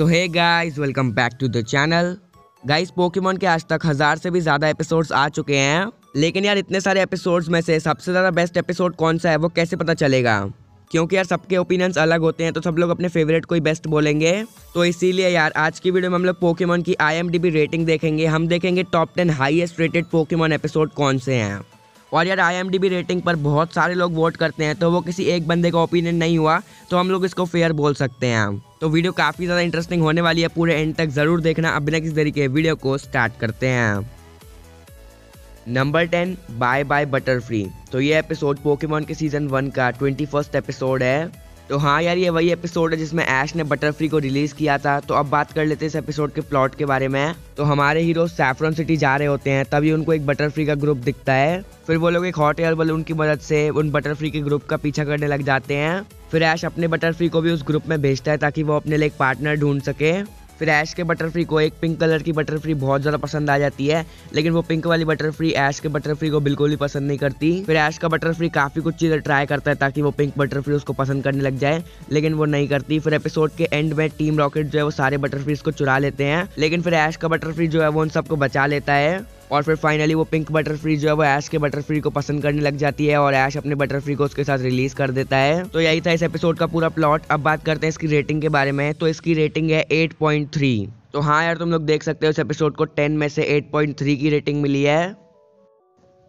So hey guys, welcome back to the channel. Guys, Pokemon के आज तक 1000 से भी ज़्यादा एपिसोड्स आ चुके हैं, लेकिन यार इतने सारे एपिसोड्स में से सबसे ज़्यादा बेस्ट एपिसोड कौन सा है वो कैसे पता चलेगा? क्योंकि यार सबके ओपिनियंस अलग होते हैं, तो सब लोग अपने फेवरेट को ही बेस्ट बोलेंगे। तो इसीलिए यार आज की वीडियो में हम लोग पोकेमॉन की IMDb रेटिंग देखेंगे। हम देखेंगे top 10 highest rated Pokemon episode कौन से हैं। और यार IMDb रेटिंग पर बहुत सारे लोग वोट करते हैं, तो वो किसी एक बंदे का ओपिनियन नहीं हुआ, तो हम लोग इसको फेयर बोल सकते हैं। तो वीडियो काफ़ी ज़्यादा इंटरेस्टिंग होने वाली है, पूरे एंड तक ज़रूर देखना। अब बिना किसी तरीके वीडियो को स्टार्ट करते हैं। Number 10, bye bye Butterfree. तो ये एपिसोड पोकेमॉन के सीजन 1 का 21st एपिसोड है। तो हाँ यार, ये वही एपिसोड है जिसमें ऐश ने बटरफ्री को रिलीज किया था। तो अब बात कर लेते हैं इस एपिसोड के प्लॉट के बारे में। तो हमारे हीरो सैफरन सिटी जा रहे होते हैं, तभी उनको एक बटरफ्री का ग्रुप दिखता है। फिर वो लोग एक हॉट एयर बलून की मदद से उन बटरफ्री के ग्रुप का पीछा करने लग जाते हैं। फिर ऐश अपने बटरफ्री को भी उस ग्रुप में भेजता है ताकि वो अपने लिए एक पार्टनर ढूंढ सके। फिर ऐश के बटरफ्री को एक पिंक कलर की बटरफ्री बहुत ज़्यादा पसंद आ जाती है, लेकिन वो पिंक वाली बटरफ्री ऐश के बटरफ्री को बिल्कुल भी पसंद नहीं करती। फिर ऐश का बटरफ्री काफ़ी कुछ चीज़ें ट्राई करता है ताकि वो पिंक बटरफ्री उसको पसंद करने लग जाए, लेकिन वो नहीं करती। फिर एपिसोड के एंड में टीम रॉकेट जो है वो सारे बटरफ्रीज को चुरा लेते हैं, लेकिन फिर ऐश का बटरफ्री जो है वो उन सबको बचा लेता है। और फिर फाइनली वो पिंक बटरफ्री जो है वो ऐश के बटरफ्री को पसंद करने लग जाती है और ऐश अपने बटरफ्री को उसके साथ रिलीज कर देता है। तो यही था इस एपिसोड का पूरा प्लॉट। अब बात करते हैं इसकी रेटिंग के बारे में। तो इसकी रेटिंग है 8.3। तो हाँ यार, तुम लोग देख सकते हो इस एपिसोड को 10 में से 8.3 की रेटिंग मिली है।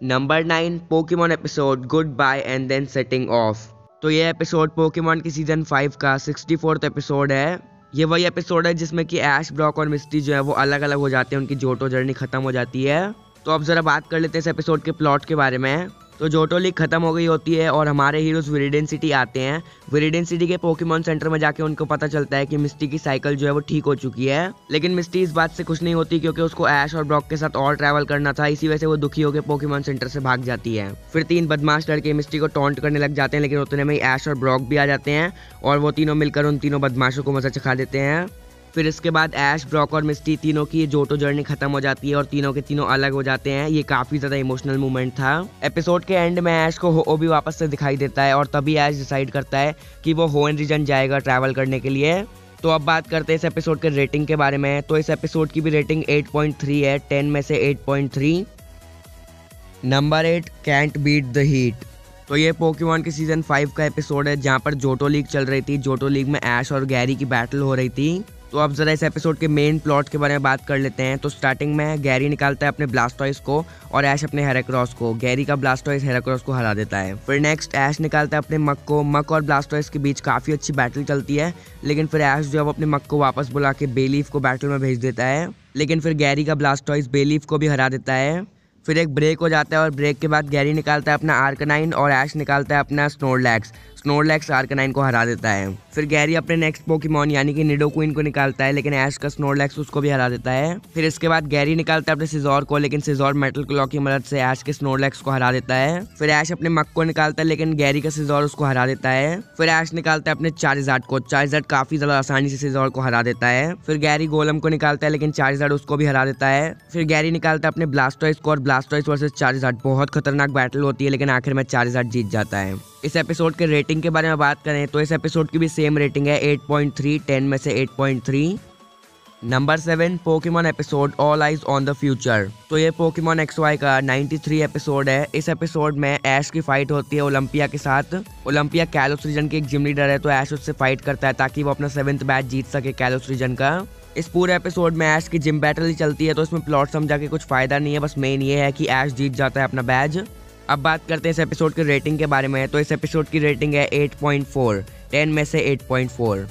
Number 9, Pokemon episode goodbye and then setting off. तो ये एपिसोड पोकेमॉन की सीजन 5 का 64th एपिसोड है। ये वही एपिसोड है जिसमें कि ऐश, ब्रॉक और मिस्टी जो है वो अलग अलग हो जाते हैं, उनकी जोटो जर्नी खत्म हो जाती है। तो अब जरा बात कर लेते हैं इस एपिसोड के प्लॉट के बारे में। तो जोटो लीग खत्म हो गई होती है और हमारे हीरोज विरिडियन सिटी आते हैं। विरिडियन सिटी के पोकेमॉन सेंटर में जाके उनको पता चलता है कि मिस्टी की साइकिल जो है वो ठीक हो चुकी है, लेकिन मिस्टी इस बात से खुश नहीं होती क्योंकि उसको ऐश और ब्रॉक के साथ और ट्रैवल करना था। इसी वजह से वो दुखी होकर पोकेमॉन सेंटर से भाग जाती है। फिर 3 बदमाश लड़के मिस्टी को टॉन्ट करने लग जाते हैं, लेकिन उतने में ही ऐश और ब्रॉक भी आ जाते हैं और वो तीनों मिलकर उन तीनों बदमाशों को मजा चखा देते हैं। फिर इसके बाद ऐश, ब्रॉक और मिस्टी तीनों की जोटो जर्नी खत्म हो जाती है और तीनों के तीनों अलग हो जाते हैं। ये काफी ज्यादा इमोशनल मोमेंट था। एपिसोड के एंड में ऐश को हो भी वापस से दिखाई देता है और तभी ऐश डिसाइड करता है कि वो होएन रीजन जाएगा ट्रैवल करने के लिए। तो अब बात करते हैं इस एपिसोड के रेटिंग के बारे में। तो इस एपिसोड की भी रेटिंग 8.3 है, 10 में से 8.3। Number 8, can't beat the heat. तो ये पोकेमॉन के सीजन 5 का एपिसोड है जहाँ पर जोटो लीग चल रही थी। जोटो लीग में ऐश और गैरी की बैटल हो रही थी। तो अब जरा इस एपिसोड के मेन प्लॉट के बारे में बात कर लेते हैं। तो स्टार्टिंग में गैरी निकालता है अपने ब्लास्टॉइस को और ऐश अपने हेराक्रोस को। गैरी का ब्लास्टॉइस हेराक्रोस को हरा देता है। फिर नेक्स्ट ऐश निकालता है अपने मक को। मक और ब्लास्टॉइस के बीच काफ़ी अच्छी बैटल चलती है, लेकिन फिर ऐश जो है वो अपने मक को वापस बुला के बेलीफ को बैटल में भेज देता है, लेकिन फिर गैरी का ब्लास्टॉइस बेलीफ को भी हरा देता है। फिर एक ब्रेक हो जाता है और ब्रेक के बाद गैरी निकालता है अपना आर्कनाइन और ऐश निकालता है अपना स्नोरलैक्स। स्नोरलैक्स आर्कनाइन को हरा देता है। फिर गैरी अपने नेक्स्ट पोकेमॉन यानी कि निडोक्विन को निकालता है, लेकिन ऐश का स्नोरलैक्स उसको भी हरा देता है। फिर इसके बाद गैरी निकालता है अपने सिजोर को, लेकिन सिजोर मेटल क्लॉ की मदद से ऐश के स्नोरलैक्स को हरा देता है। फिर ऐश अपने मक को निकालता है, लेकिन गैरी का सिजोर उसको हरा देता है। फिर ऐश निकालता है अपने चार्जार्ड को। चार्जार्ड काफी ज्यादा आसानी से सिजोर को हरा देता है। फिर गैरी गोलम को निकालता है, लेकिन चार्जार्ड उसको भी हरा देता है। फिर गैरी निकालता है अपने ब्लास्टॉइस को और ब्लास्टॉइस वर्सेस चार्जार्ड बहुत खतरनाक बैटल होती है, लेकिन आखिर में चार्जार्ड जीत जाता है। इस एपिसोड के रेटिंग के बारे में बात करें तो इस एपिसोड की भी सेम रेटिंग है 8.3, 10 में से 8.3। Number 7, Pokemon episode all eyes on the future. तो ये पोकेमॉन XY का 93 एपिसोड है। इस एपिसोड में ऐश की फाइट होती है ओलंपिया के साथ। ओलंपिया कैलोस रीजन की एक जिम लीडर है, तो ऐश उससे फाइट करता है ताकि वो अपना 7th बैच जीत सके कैलोस रीजन का। इस पूरे एपिसोड में ऐश की जिम बैटल ही चलती है, तो इसमें प्लॉट समझा के कुछ फायदा नहीं है। बस मेन ये है कि ऐश जीत जाता है अपना बैच। अब बात करते हैं इस एपिसोड की रेटिंग के बारे में। तो इस एपिसोड की रेटिंग है 8.4, 10 में से 8.4।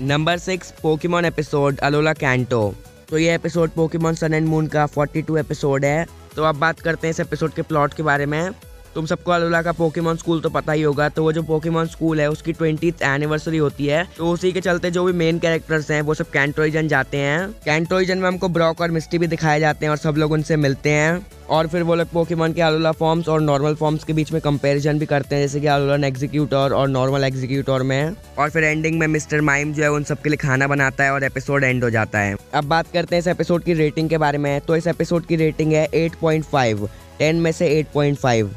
Number 6, Pokemon episode Alola Kanto. तो ये episode Pokemon Sun and Moon का 42 एपिसोड है। तो अब बात करते हैं इस एपिसोड के प्लॉट के बारे में। तुम सबको अलोला का पोकेमॉन स्कूल तो पता ही होगा। तो वो जो पोकेमॉन स्कूल है उसकी 20th एनिवर्सरी होती है, तो उसी के चलते जो भी मेन कैरेक्टर्स हैं वो सब कैंटो रीजन जाते हैं। कैंटो रीजन में हमको ब्रॉक और मिस्टी भी दिखाए जाते हैं और सब लोग उनसे मिलते हैं और फिर वो लोग पोकेमॉन के अलोला फॉर्म्स और नॉर्मल फॉर्म्स के बीच में कंपैरिजन भी करते हैं, जैसे कि अलोला एग्जीक्यूटर और नॉर्मल एग्जीक्यूटर में। और फिर एंडिंग में मिस्टर माइम जो है उन सबके लिए खाना बनाता है और एपिसोड एंड हो जाता है। अब बात करते हैं इस एपिसोड की रेटिंग के बारे में। तो इस एपिसोड की रेटिंग है 8.5, 10 में से 8.5।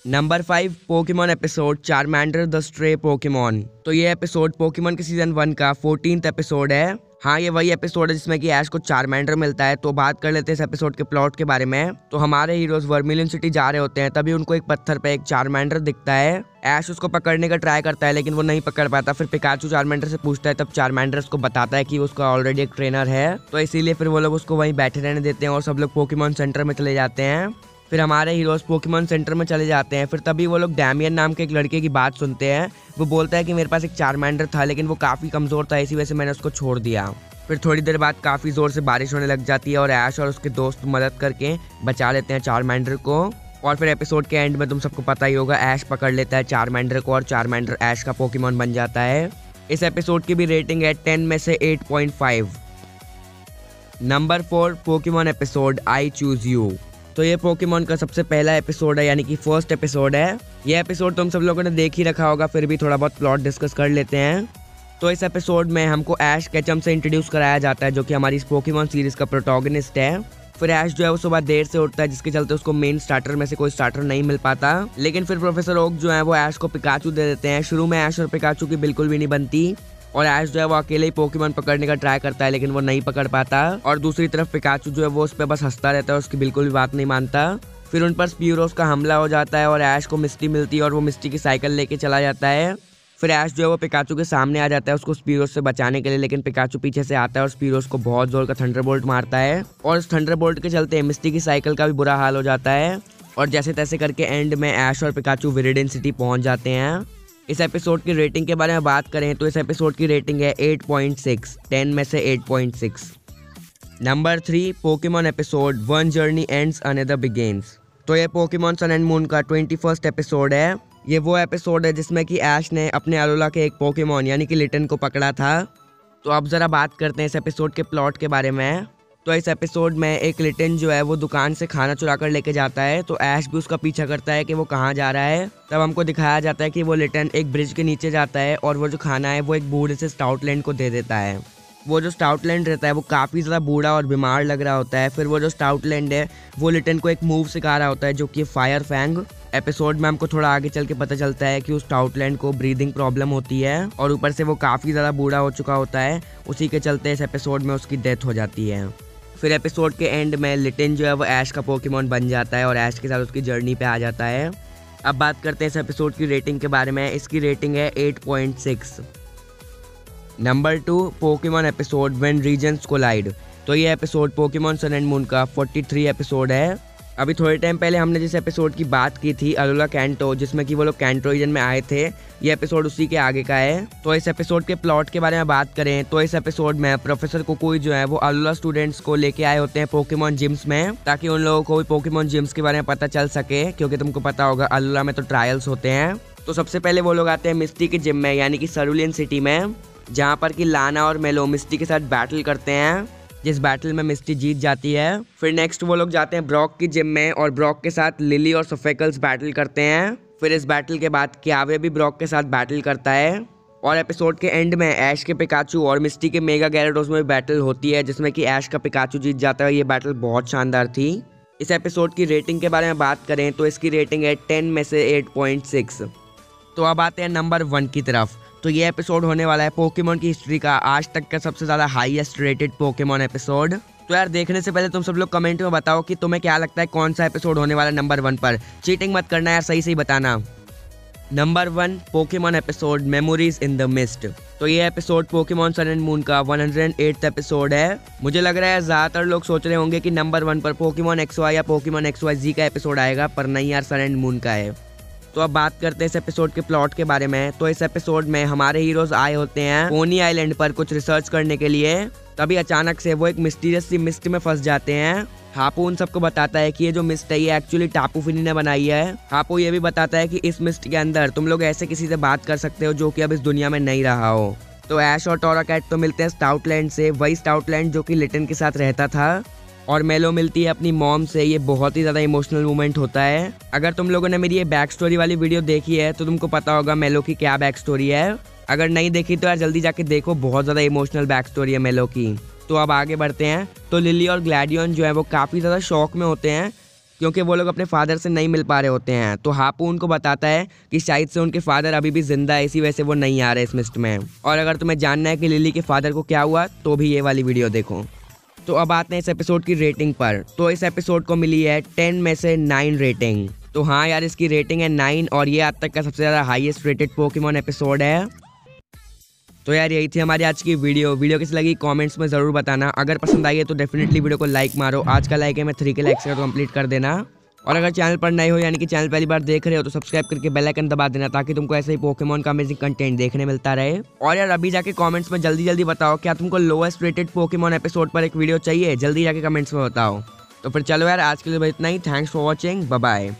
Number 5 Pokemon episode Charmander the stray Pokemon. तो ये एपिसोड पोकेमॉन के सीजन 1 का 14th एपिसोड है। हाँ, ये वही एपिसोड है जिसमें कि ऐश को चारमेंडर मिलता है। तो बात कर लेते हैं इस एपिसोड के प्लॉट के बारे में। तो हमारे हीरोज वर्मिलियन सिटी जा रहे होते हैं, तभी उनको एक पत्थर पे एक चारमेंडर दिखता है। ऐश उसको पकड़ने का ट्राई करता है लेकिन वो नहीं पकड़ पाता। फिर पिकाचू चारमेंडर से पूछता है, तब चारमेंडर उसको बताता है कि उसका ऑलरेडी एक ट्रेनर है, तो इसीलिए फिर वो लोग उसको वहीं बैठे रहने देते हैं और सब लोग पोकेमॉन सेंटर में चले जाते हैं। फिर हमारे हीरोज पोकेमॉन सेंटर में चले जाते हैं। फिर तभी वो लोग डैमियन नाम के एक लड़के की बात सुनते हैं। वो बोलता है कि मेरे पास एक चारमेंडर था लेकिन वो काफ़ी कमज़ोर था, इसी वजह से मैंने उसको छोड़ दिया। फिर थोड़ी देर बाद काफ़ी ज़ोर से बारिश होने लग जाती है और ऐश और उसके दोस्त मदद करके बचा लेते हैं चारमेंडर को। और फिर एपिसोड के एंड में तुम सबको पता ही होगा, ऐश पकड़ लेता है चारमेंडर को और चारमेंडर ऐश का पोकेमॉन बन जाता है। इस एपिसोड की भी रेटिंग है 10 में से 8.5। Number 4 Pokemon episode I choose you. तो ये पोकेमॉन का सबसे पहला एपिसोड है, यानी कि फर्स्ट एपिसोड है। ये एपिसोड तुम सब लोगों ने देख ही रखा होगा, फिर भी थोड़ा बहुत प्लॉट डिस्कस कर लेते हैं। तो इस एपिसोड में हमको ऐश केचम से इंट्रोड्यूस कराया जाता है, जो कि हमारी इस पोकेमॉन सीरीज का प्रोटोगनिस्ट है। फिर ऐश जो है वो सुबह देर से उठता है, जिसके चलते उसको मेन स्टार्टर में से कोई स्टार्टर नहीं मिल पाता। लेकिन फिर प्रोफेसर ओक जो है वो ऐश को पिकाचू दे देते हैं। शुरू में ऐश और पिकाचू की बिल्कुल भी नहीं बनती और ऐश जो है वो अकेले ही पोकेमॉन पकड़ने का ट्राई करता है लेकिन वो नहीं पकड़ पाता। और दूसरी तरफ पिकाचू जो है वो उस पर बस हंसता रहता है, उसकी बिल्कुल भी बात नहीं मानता। फिर उन पर स्पीरोस का हमला हो जाता है और ऐश को मिस्टी मिलती है और वो मिस्टी की साइकिल लेके चला जाता है। फिर ऐश जो है वो पिकाचू के सामने आ जाता है उसको स्पीरोस से बचाने के लिए, लेकिन पिकाचू पीछे से आता है और स्पीरोस को बहुत जोर का थंडरबोल्ट मारता है और उस थंडरबोल्ट के चलते मिस्टी की साइकिल का भी बुरा हाल हो जाता है। और जैसे तैसे करके एंड में ऐश और पिकाचू विरिडियन सिटी पहुंच जाते हैं। इस एपिसोड की रेटिंग के बारे में बात करें तो इस एपिसोड की रेटिंग है 8.6, 10 में से 8.6। Number 3 Pokemon episode one journey ends another begins. तो ये पोकेमॉन सन एंड मून का 21st एपिसोड है। ये वो एपिसोड है जिसमें कि ऐश ने अपने अलोला के एक पोकेमॉन यानी कि लिटन को पकड़ा था। तो अब ज़रा बात करते हैं इस एपिसोड के प्लॉट के बारे में। तो इस एपिसोड में एक लिटन जो है वो दुकान से खाना चुरा कर लेके जाता है, तो ऐश भी उसका पीछा करता है कि वो कहाँ जा रहा है। तब हमको दिखाया जाता है कि वो लिटन एक ब्रिज के नीचे जाता है और वो जो खाना है वो एक बूढ़े से स्टाउटलैंड को दे देता है। वो जो स्टाउटलैंड रहता है वो काफ़ी ज़्यादा बूढ़ा और बीमार लग रहा होता है। फिर वो जो स्टाउटलैंड है वो लिटन को एक मूव सिखा रहा होता है, जो कि फायर फैंग। एपिसोड में हमको थोड़ा आगे चल के पता चलता है कि उस स्टाउटलैंड को ब्रीदिंग प्रॉब्लम होती है और ऊपर से वो काफ़ी ज़्यादा बूढ़ा हो चुका होता है। उसी के चलते इस एपिसोड में उसकी डेथ हो जाती है। फिर एपिसोड के एंड में लिटन जो है वो ऐश का पोकेमॉन बन जाता है और ऐश के साथ उसकी जर्नी पे आ जाता है। अब बात करते हैं इस एपिसोड की रेटिंग के बारे में। इसकी रेटिंग है 8.6। Number 2 Pokemon episode when regions collide. तो ये episode Pokemon Sun and Moon का 43 एपिसोड है। अभी थोड़े टाइम पहले हमने जिस एपिसोड की बात की थी अलोला कैंटो, जिसमें कि वो लोग कैंटो रीजन में आए थे, ये एपिसोड उसी के आगे का है। तो इस एपिसोड के प्लॉट के बारे में बात करें तो इस एपिसोड में प्रोफेसर कोकोई जो है वो अलोला स्टूडेंट्स को लेके आए होते हैं पोकेमॉन जिम्स में, ताकि उन लोगों को भी पोकेमॉन जिम्स के बारे में पता चल सके, क्योंकि तुमको पता होगा अलोला में तो ट्रायल्स होते हैं। तो सबसे पहले वो लोग आते हैं मिस्टी के जिम में, यानी कि सरुलियन सिटी में, जहाँ पर कि लाना और मेलो मिस्टी के साथ बैटल करते हैं, जिस बैटल में मिस्टी जीत जाती है। फिर नेक्स्ट वो लोग जाते हैं ब्रॉक की जिम में और ब्रॉक के साथ लिली और सफेकल्स बैटल करते हैं। फिर इस बैटल के बाद क्यावे भी ब्रॉक के साथ बैटल करता है। और एपिसोड के एंड में ऐश के पिकाचू और मिस्टी के मेगा गैराडोस में बैटल होती है, जिसमें कि ऐश का पिकाचू जीत जाता है। ये बैटल बहुत शानदार थी। इस एपिसोड की रेटिंग के बारे में बात करें तो इसकी रेटिंग है 10 में से 8.6। तो अब आते हैं नंबर 1 की तरफ। तो ये एपिसोड होने वाला है पोकेमॉन की हिस्ट्री का आज तक का सबसे ज़्यादा हाईएस्ट रेटेड पोकेमॉन एपिसोड। तो यार देखने से पहले तुम सब लोग कमेंट में बताओ कि तुम्हें क्या लगता है कौन सा एपिसोड होने वाला नंबर 1 पर। चीटिंग मत करना यार, सही सही बताना। Number 1 Pokemon episode memories in the mist. तो ये episode Pokemon Sun and Moon का 108th एपिसोड है। मुझे लग रहा है ज़्यादातर लोग सोच रहे होंगे कि नंबर 1 पर पोकेमॉन XY या पोकेमॉन XYZ का एपिसोड आएगा, पर नहीं यार, सन एंड मून का है। तो अब बात करते हैं इस एपिसोड के प्लॉट के बारे में। तो इस एपिसोड में हमारे हीरोज आए होते हैं पोनी आइलैंड पर कुछ रिसर्च करने के लिए। तभी अचानक से वो एक मिस्टीरियस सी मिस्ट में फंस जाते हैं। हापू उन सबको बताता है कि ये जो मिस्ट है ये एक्चुअली टापू फिनी ने बनाई है। हापू ये भी बताता है कि इस मिस्ट के अंदर तुम लोग ऐसे किसी से बात कर सकते हो जो कि अब इस दुनिया में नहीं रहा हो। तो ऐश और टोरा कैट तो मिलते हैं स्टाउटलैंड से, वही स्टाउटलैंड जो कि लिटन के साथ रहता था। और मेलो मिलती है अपनी मॉम से। ये बहुत ही ज़्यादा इमोशनल मोमेंट होता है। अगर तुम लोगों ने मेरी ये बैक स्टोरी वाली वीडियो देखी है तो तुमको पता होगा मेलो की क्या बैक स्टोरी है। अगर नहीं देखी तो यार जल्दी जाके देखो, बहुत ज़्यादा इमोशनल बैक स्टोरी है मेलो की। तो अब आगे बढ़ते हैं। तो लिली और ग्लैडियन जो है वो काफ़ी ज़्यादा शौक में होते हैं, क्योंकि वो लोग अपने फादर से नहीं मिल पा रहे होते हैं। तो हापू उनको बताता है कि शायद से उनके फादर अभी भी जिंदा है, इसी वजह से वो नहीं आ रहे इस मिस्ट में। और अगर तुम्हें जानना है कि लिली के फादर को क्या हुआ तो भी ये वाली वीडियो देखो। तो अब आते हैं इस एपिसोड की रेटिंग पर। तो इस एपिसोड को मिली है 10 में से 9 रेटिंग। तो हाँ यार, इसकी रेटिंग है 9 और ये आज तक का सबसे ज़्यादा हाईएस्ट रेटेड पोकेमॉन एपिसोड है। तो यार यही थी हमारी आज की वीडियो कैसी लगी कमेंट्स में ज़रूर बताना। अगर पसंद आई है तो डेफिनेटली वीडियो को लाइक मारो। आज का लाइक है मैं 3 के लाइक्स का कंप्लीट कर देना। और अगर चैनल पर नए हो यानी कि चैनल पहली बार देख रहे हो तो सब्सक्राइब करके बेल आइकन दबा देना ताकि तुमको ऐसे ही पोकेमॉन का अमेजिंग कंटेंट देखने मिलता रहे। और यार अभी जाके कमेंट्स में जल्दी बताओ क्या तुमको लोएस्ट रेटेड पोकेमॉन एपिसोड पर एक वीडियो चाहिए, जल्दी जाके कमेंट्स में बताओ। तो फिर चलो यार, आज के लिए बस इतना ही। Thanks for watching, bye bye.